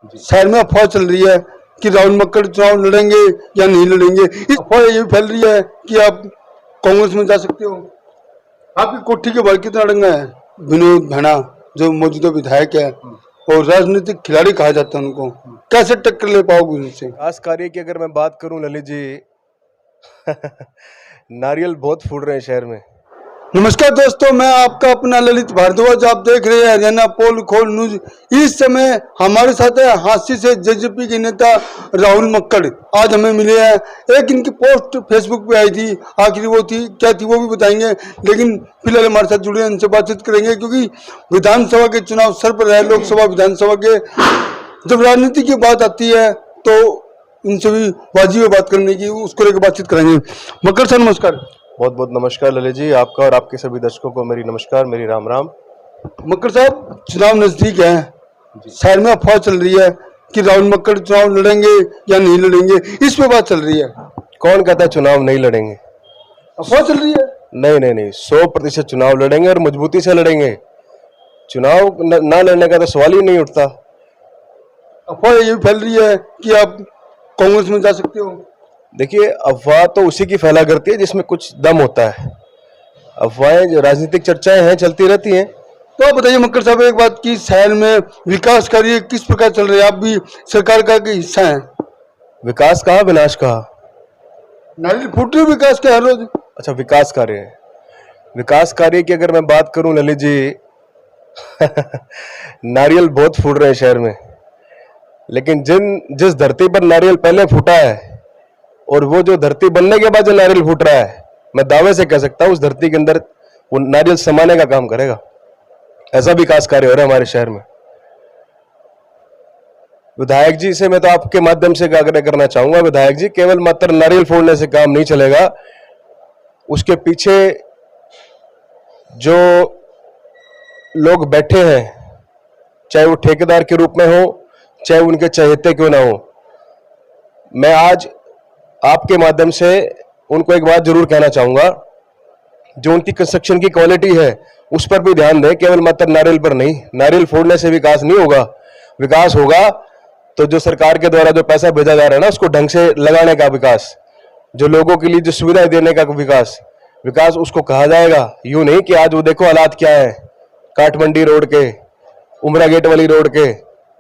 शहर में अफवाह चल रही है कि राहुल मक्कड़ चुनाव लड़ेंगे या नहीं लड़ेंगे। इस अफवाह ये फैल रही है कि आप कांग्रेस में जा सकते हो। आपकी कोठी के बाहर कितना डंगा है। विनोद भाना जो मौजूदा विधायक है और राजनीतिक खिलाड़ी कहा जाता है, उनको कैसे टक्कर ले पाओगे उनसे? विकास कार्य की अगर मैं बात करूं ललित जी नारियल बहुत फूट रहे हैं शहर में। नमस्कार दोस्तों, मैं आपका अपना ललित भारद्वाज। आप देख रहे हैं हरियाणा पोल खोल न्यूज। इस समय हमारे साथ है हांसी से जेजेपी के नेता राहुल मक्कड़। आज हमें मिले हैं। एक इनकी पोस्ट फेसबुक पे आई थी, आखिरी वो थी क्या थी वो भी बताएंगे, लेकिन फिलहाल हमारे साथ जुड़े इनसे बातचीत करेंगे क्योंकि विधानसभा के चुनाव सर पर है, लोकसभा विधानसभा के। जब राजनीति की बात आती है तो इनसे भी वाजिब है बात करने की, उसको लेकर बातचीत करेंगे। मक्कड़ सर नमस्कार। बहुत बहुत नमस्कार ललित जी, आपका और आपके सभी दर्शकों को मेरी नमस्कार, मेरी राम राम। मक्कड़ साहब, चुनाव नजदीक है, शहर में अफवाह चल रही है कि राहुल मक्कड़ चुनाव लड़ेंगे या नहीं लड़ेंगे, इस पे बात चल रही है। कौन कहता है चुनाव नहीं लड़ेंगे? अफवाह चल रही है। नहीं, 100% चुनाव लड़ेंगे और मजबूती से लड़ेंगे। चुनाव ना लड़ने का तो सवाल ही नहीं उठता। अफवाह ये फैल रही है कि आप कांग्रेस में जा सकते हो। देखिए, अफवाह तो उसी की फैला करती है जिसमें कुछ दम होता है। अफवाहें जो राजनीतिक चर्चाएं हैं चलती रहती हैं। तो आप बताइए मक्कड़ साहब एक बात की, शहर में विकास कार्य किस प्रकार चल रहे हैं? आप भी सरकार का हिस्सा हैं। विकास कहा, विनाश कहा? नारियल फूट रही विकास के हर रोज। अच्छा, विकास कार्य है। विकास कार्य की अगर मैं बात करूं ललित जी नारियल बहुत फूट रहे हैं शहर में, लेकिन जिस धरती पर नारियल पहले फूटा है और वो जो धरती बनने के बाद जो नारियल फूट रहा है, मैं दावे से कह सकता हूं उस धरती के अंदर वो नारियल समाने का काम करेगा। ऐसा विकास कार्य हो रहा है हमारे शहर में। विधायक जी से मैं तो आपके माध्यम से आग्रह करना चाहूंगा, विधायक जी, केवल मात्र नारियल फोड़ने से काम नहीं चलेगा। उसके पीछे जो लोग बैठे हैं, चाहे वो ठेकेदार के रूप में हो, चाहे उनके चहेते क्यों ना हो, मैं आज आपके माध्यम से उनको एक बात जरूर कहना चाहूंगा, जो उनकी कंस्ट्रक्शन की क्वालिटी है उस पर भी ध्यान दें, केवल मात्र नारियल पर नहीं। नारियल फोड़ने से विकास नहीं होगा। विकास होगा तो जो सरकार के द्वारा जो पैसा भेजा जा रहा है ना, उसको ढंग से लगाने का विकास, जो लोगों के लिए जो सुविधाएं देने का विकास उसको कहा जाएगा। यूं नहीं कि आज वो देखो हालात क्या है काठमंडी रोड के, उमरा गेट वाली रोड के।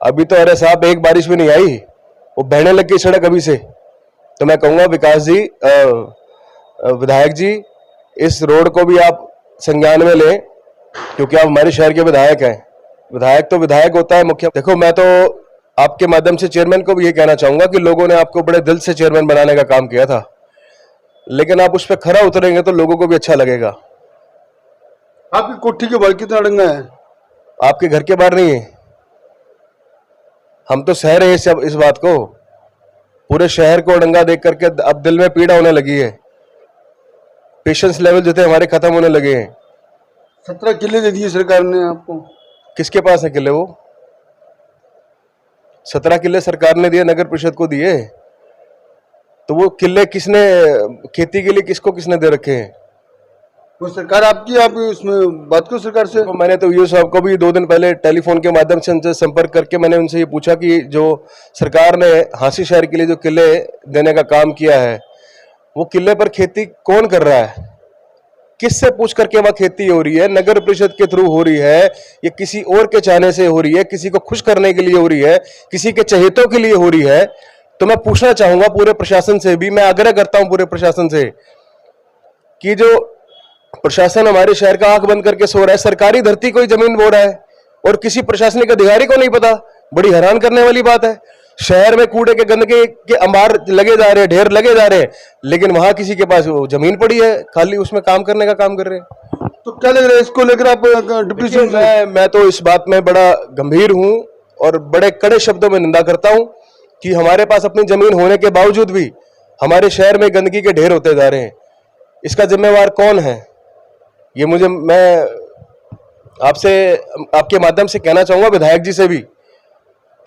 अभी तो अरे साहब एक बारिश भी नहीं आई, वो बहने लग गई सड़क अभी से। तो मैं कहूंगा विकास जी, विधायक जी, इस रोड को भी आप संज्ञान में लें, क्योंकि आप हमारे शहर के विधायक हैं। विधायक तो विधायक होता है, मुख्य। देखो, मैं तो आपके माध्यम से चेयरमैन को भी ये कहना चाहूंगा कि लोगों ने आपको बड़े दिल से चेयरमैन बनाने का काम किया था, लेकिन आप उस पर खरा उतरेंगे तो लोगों को भी अच्छा लगेगा। आपकी कोठी के बाहर कितना डंगा है? आपके घर के बाहर नहीं है। हम तो सह रहे हैं इस बात को। पूरे शहर को डंगा देख करके अब दिल में पीड़ा होने लगी है। पेशेंस लेवल जो थे हमारे खत्म होने लगे हैं। 17 किले दे दिए सरकार ने आपको। किसके पास है किले? वो 17 किले सरकार ने दिए, नगर परिषद को दिए। तो वो किले किसने, खेती के लिए किसने दे रखे हैं? वो सरकार आपकी, आप उसमें बात करो सरकार से। तो मैंने तो यूँ साहब को भी 2 दिन पहले टेलीफोन के माध्यम से उनसे संपर्क करके मैंने उनसे ये पूछा कि जो सरकार ने हांसी शहर के लिए जो किले देने का काम किया है, वो किले पर खेती कौन कर रहा है? किससे पूछ करके वहां खेती हो रही है? नगर परिषद के थ्रू हो रही है, ये किसी और के चाहने से हो रही है, किसी को खुश करने के लिए हो रही है, किसी के चहेतों के लिए हो रही है? तो मैं पूछना चाहूंगा पूरे प्रशासन से भी, मैं आग्रह करता हूं पूरे प्रशासन से कि जो प्रशासन हमारे शहर का आंख बंद करके सो रहा है, सरकारी धरती को ही जमीन बो रहा है और किसी प्रशासनिक अधिकारी को नहीं पता। बड़ी हैरान करने वाली बात है। शहर में कूड़े के गंदगे के अंबार लगे जा रहे हैं, ढेर लगे जा रहे हैं, लेकिन वहां किसी के पास वो जमीन पड़ी है खाली, उसमें काम करने का काम कर रहे हैं। तो क्या लग रहा है इसको लेकर आप डिप्टी? मैं तो इस बात में बड़ा गंभीर हूं और बड़े कड़े शब्दों में निंदा करता हूं कि हमारे पास अपनी जमीन होने के बावजूद भी हमारे शहर में गंदगी के ढेर होते जा रहे हैं। इसका जिम्मेवार कौन है? ये मैं आपसे, आपके माध्यम से कहना चाहूंगा विधायक जी से भी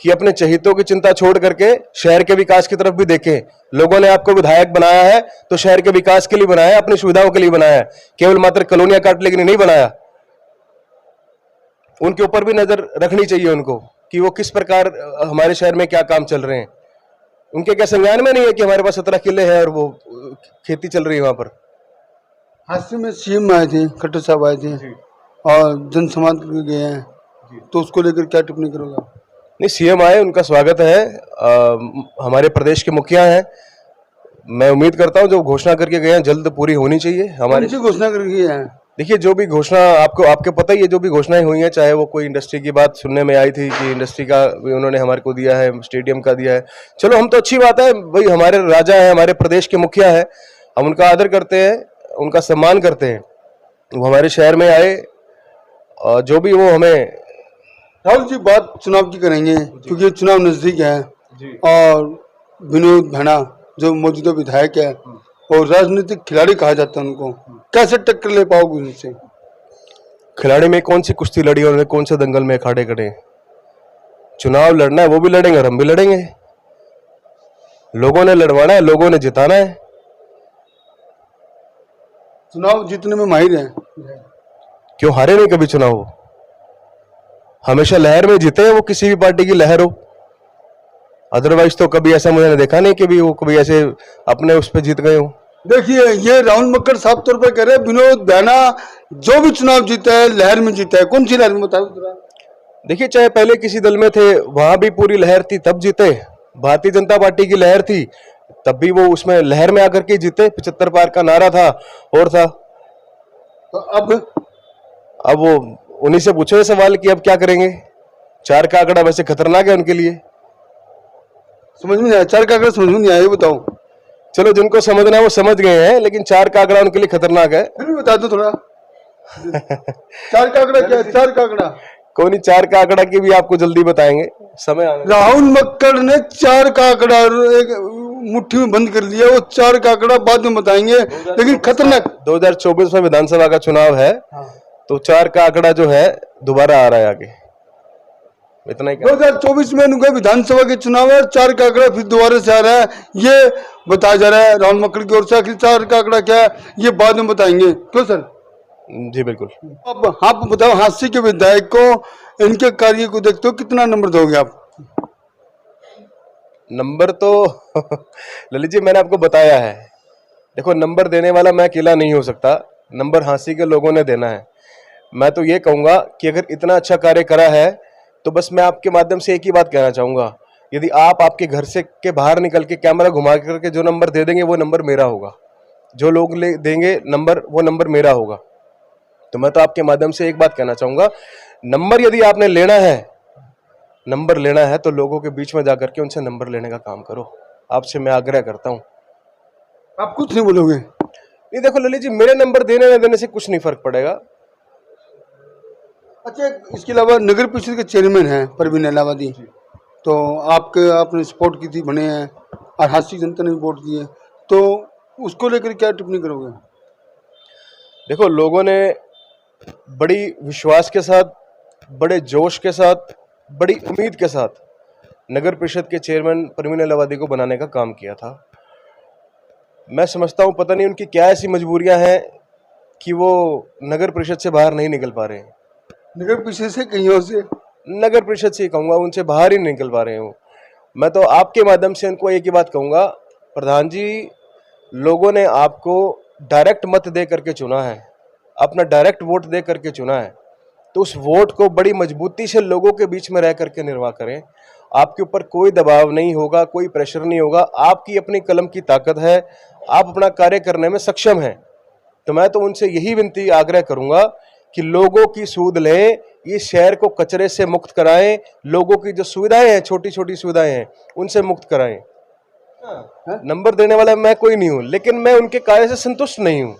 कि अपने चहेतों की चिंता छोड़ करके शहर के विकास की तरफ भी देखें। लोगों ने आपको विधायक बनाया है तो शहर के विकास के लिए बनाया है, अपनी सुविधाओं के लिए बनाया है, केवल मात्र कॉलोनियां काटने के लिए नहीं बनाया। उनके ऊपर भी नजर रखनी चाहिए उनको। कि वो किस प्रकार हमारे शहर में क्या काम चल रहे हैं। उनके क्या संज्ञान में नहीं है कि हमारे पास 17 किले हैं और वो खेती चल रही है वहां पर। हादसे में सीएम आए थे, खट्टर साहब आए थे और जनसंवाद करके गए हैं, तो उसको लेकर क्या टिप्पणी करोगे? नहीं, सीएम आए, उनका स्वागत है। हमारे प्रदेश के मुखिया हैं, मैं उम्मीद करता हूं जो घोषणा करके गए हैं जल्द पूरी होनी चाहिए हमारी। कौन सी घोषणा करके गए हैं? देखिए, जो भी घोषणा आपके पता ही है, जो भी घोषणाएं हुई हैं, चाहे वो कोई इंडस्ट्री की बात सुनने में आई थी कि इंडस्ट्री का भी उन्होंने हमारे को दिया है, स्टेडियम का दिया है, चलो हम तो अच्छी बात है भाई, हमारे राजा है, हमारे प्रदेश के मुखिया है, हम उनका आदर करते हैं, उनका सम्मान करते हैं। वो हमारे शहर में आए और जो भी वो हमें। राहुल जी, बात चुनाव की करेंगे क्योंकि चुनाव नजदीक है और विनोद भाना जो मौजूदा विधायक है और राजनीतिक खिलाड़ी कहा जाता है, उनको कैसे टक्कर ले पाओगे उनसे? खिलाड़ी में कौन सी कुश्ती लड़ी, उन्होंने कौन से दंगल में अखाड़े कटे? चुनाव लड़ना है, वो भी लड़ेंगे और हम भी लड़ेंगे। लोगों ने लड़वाना है, लोगों ने जिताना है। चुनाव जीतने में माहिर है, क्यों हारे नहीं कभी चुनाव? वो हमेशा लहर में जीते हैं, वो किसी भी पार्टी की लहर हो। अदरवाइज तो कभी ऐसा मुझे देखा नहीं कि भी वो कभी ऐसे अपने उस पर जीत गए हो। देखिए, ये राहुल मक्कड़ साफ तौर पर कह रहे हैं विनोद भाना जो भी चुनाव जीता है लहर में जीता है। कौन सी लहर में बताओ जरा? देखिए, चाहे पहले किसी दल में थे, वहां भी पूरी लहर थी तब जीते। भारतीय जनता पार्टी की लहर थी तब भी वो उसमें लहर में आकर के जीते। 75 पार का नारा था और था। तो अब वो उन्हीं से पूछो सवाल कि अब क्या करेंगे। 4 का आंकड़ा वैसे खतरनाक है उनके लिए। समझ में नहीं आया, 4 का आंकड़ा समझ में नहीं आया, ये बताओ। चलो, जिनको समझना है वो समझ गए हैं, लेकिन 4 का आंकड़ा उनके लिए खतरनाक है। फिर भी बता दो थोड़ा। 4 का आंकड़ा क्या है? 4 का आंकड़ा कोई नहीं, 4 का आंकड़ा की भी आपको जल्दी बताएंगे समय आने। राहुल मक्कड़ ने 4 का आंकड़ा एक मुट्ठी में बंद कर लिया, वो 4 का आंकड़ा बाद में बताएंगे, लेकिन खतरनाक। 2024 में विधानसभा का चुनाव है, तो 4 का आंकड़ा जो है दोबारा आ रहा है आगे। इतना ही 2024 में उनका विधानसभा के चुनाव है, 4 का आंकड़ा फिर दोबारा से आ रहा है, ये बताया जा रहा है राहुल मक्कड़ की ओर से। आखिर 4 का आंकड़ा क्या है ये बाद में बताएंगे, क्यों सर? जी बिल्कुल। अब आप बताओ, हास्य के विधायक को इनके कार्य को देखते हो कितना नंबर दोगे आप? नंबर तो ललित जी मैंने आपको बताया है। देखो, नंबर देने वाला मैं अकेला नहीं हो सकता, नंबर हांसी के लोगों ने देना है। मैं तो ये कहूंगा कि अगर इतना अच्छा कार्य करा है तो बस मैं आपके माध्यम से एक ही बात कहना चाहूंगा, यदि आप आपके घर से के बाहर निकल के कैमरा घुमा करके जो नंबर दे देंगे वो नंबर मेरा होगा। जो लोग ले देंगे नंबर, वो नंबर मेरा होगा। तो मैं तो आपके माध्यम से एक बात कहना चाहूंगा, नंबर यदि आपने लेना है, नंबर लेना है तो लोगों के बीच में जाकर के उनसे नंबर लेने का काम करो। आपसे मैं आग्रह करता हूं। आप कुछ नहीं बोलोगे? नहीं, देखो ललित जी, मेरे नंबर देने न देने से कुछ नहीं फर्क पड़ेगा। अच्छा, इसके अलावा नगर परिषद के चेयरमैन हैं परवीन इलाहाबादी, तो आपने सपोर्ट की थी, बने हैं और हास्य जनता ने भी वोट दिए, तो उसको लेकर क्या टिप्पणी करोगे? देखो, लोगों ने बड़ी विश्वास के साथ, बड़े जोश के साथ, बड़ी उम्मीद के साथ नगर परिषद के चेयरमैन परवीन इलाहाबादी को बनाने का काम किया था। मैं समझता हूं पता नहीं उनकी क्या ऐसी मजबूरियां हैं कि वो नगर परिषद से बाहर नहीं निकल पा रहे हैं। नगर परिषद से कहीं से? नगर परिषद से कहूंगा, उनसे बाहर ही नहीं निकल पा रहे हो। मैं तो आपके माध्यम से उनको एक ही बात कहूंगा, प्रधान जी, लोगों ने आपको डायरेक्ट मत दे करके चुना है, अपना डायरेक्ट वोट दे करके चुना है, तो उस वोट को बड़ी मजबूती से लोगों के बीच में रह करके निर्वाह करें। आपके ऊपर कोई दबाव नहीं होगा, कोई प्रेशर नहीं होगा, आपकी अपनी कलम की ताकत है, आप अपना कार्य करने में सक्षम हैं। तो मैं तो उनसे यही विनती आग्रह करूंगा कि लोगों की सूध लें, ये शहर को कचरे से मुक्त कराएं, लोगों की जो सुविधाएं हैं, छोटी छोटी सुविधाएं हैं, उनसे मुक्त कराएं। नंबर देने वाला मैं कोई नहीं हूं, लेकिन मैं उनके कार्य से संतुष्ट नहीं हूं,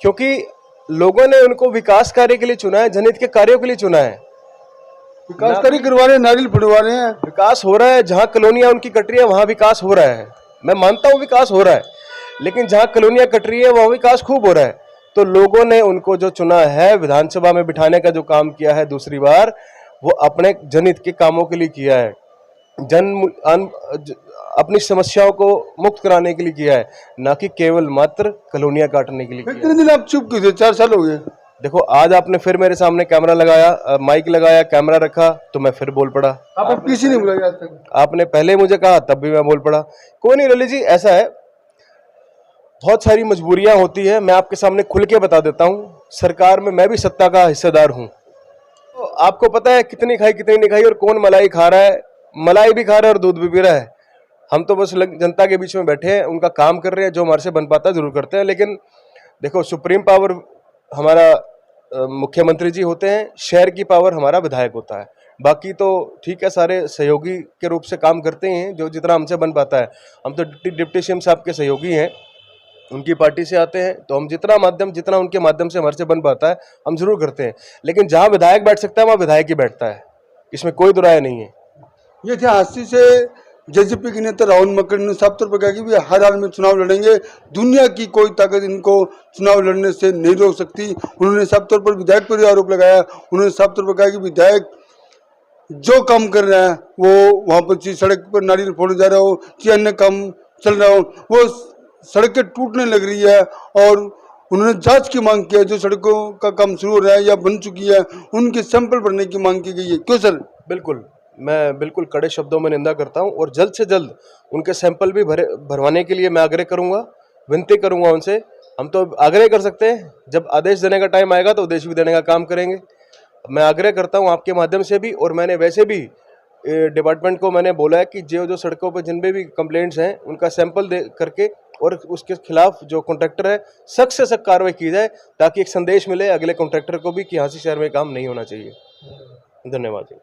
क्योंकि लोगों ने उनको विकास कार्य के लिए चुना है, जनहित के कार्यों के लिए चुना है। विकास कार्य करवा रहे हैं, नारियल फुटवा रहे हैं, विकास हो रहा है। जहां कॉलोनियां उनकी कट रही है वहां विकास हो रहा है, मैं मानता हूं विकास हो रहा है, लेकिन जहां कॉलोनियां कट रही है वहां विकास खूब हो रहा है। तो लोगों ने उनको जो चुना है, विधानसभा में बिठाने का जो काम किया है दूसरी बार, वो अपने जनहित के कामों के लिए किया है, अपनी समस्याओं को मुक्त कराने के लिए किया है, ना कि केवल मात्र कॉलोनियां काटने के लिए किया है। कितने दिन आप चुप क्यों थे? 4 साल हो गए। देखो आज आपने फिर मेरे सामने कैमरा लगाया, माइक लगाया, कैमरा रखा, तो मैं फिर बोल पड़ा। आपको किसी ने बुलाया आज तक? आपने पहले मुझे कहा तब भी मैं बोल पड़ा। कोई नहीं ललित जी, ऐसा है, बहुत सारी मजबूरियां होती है। मैं आपके सामने खुल के बता देता हूँ, सरकार में मैं भी सत्ता का हिस्सेदार हूँ। तो आपको पता है कितनी खाई कितनी नहीं खाई और कौन मलाई खा रहा है। मलाई भी खा रहा है और दूध भी पी रहा है। हम तो बस जनता के बीच में बैठे हैं, उनका काम कर रहे हैं, जो हमारे से बन पाता है जरूर करते हैं। लेकिन देखो, सुप्रीम पावर हमारा मुख्यमंत्री जी होते हैं, शहर की पावर हमारा विधायक होता है। बाकी तो ठीक है, सारे सहयोगी के रूप से काम करते हैं, जो जितना हमसे बन पाता है। हम तो डिप्टी सीएम साहब के सहयोगी हैं, उनकी पार्टी से आते हैं, तो हम जितना उनके माध्यम से हमारे से बन पाता है हम जरूर करते हैं। लेकिन जहाँ विधायक बैठ सकता है वहाँ विधायक ही बैठता है, इसमें कोई दुराय नहीं है। ये थे हास्सी से जेजेपी के नेता राहुल मक्कड़ ने साफ तौर पर कहा कि वे हर हाल में चुनाव लड़ेंगे, दुनिया की कोई ताकत इनको चुनाव लड़ने से नहीं रोक सकती। उन्होंने साफ तौर पर विधायक पर आरोप लगाया। उन्होंने साफ तौर पर कहा कि विधायक जो काम कर रहे हैं, वो वहाँ पर सड़क पर नारियल फोड़ने जा रहा हो कि अन्य काम चल रहा हो, वो सड़कें टूटने लग रही है। और उन्होंने जांच की मांग की है, जो सड़कों का काम शुरू हो रहा है या बन चुकी है, उनके सैंपल भरने की मांग की गई है। क्यों सर? बिल्कुल, मैं बिल्कुल कड़े शब्दों में निंदा करता हूं और जल्द से जल्द उनके सैंपल भी भरवाने के लिए मैं आग्रह करूंगा, विनती करूंगा उनसे। हम तो आग्रह कर सकते हैं, जब आदेश देने का टाइम आएगा तो आदेश भी देने का काम करेंगे। मैं आग्रह करता हूं आपके माध्यम से भी, और मैंने वैसे भी डिपार्टमेंट को मैंने बोला है कि जो सड़कों पर जिन भी कंप्लेंट्स हैं उनका सैंपल दे करके और उसके खिलाफ जो कॉन्ट्रैक्टर है सख्त से सख्त कार्रवाई की जाए, ताकि एक संदेश मिले अगले कॉन्ट्रैक्टर को भी कि हाँसी शहर में काम नहीं होना चाहिए। धन्यवाद।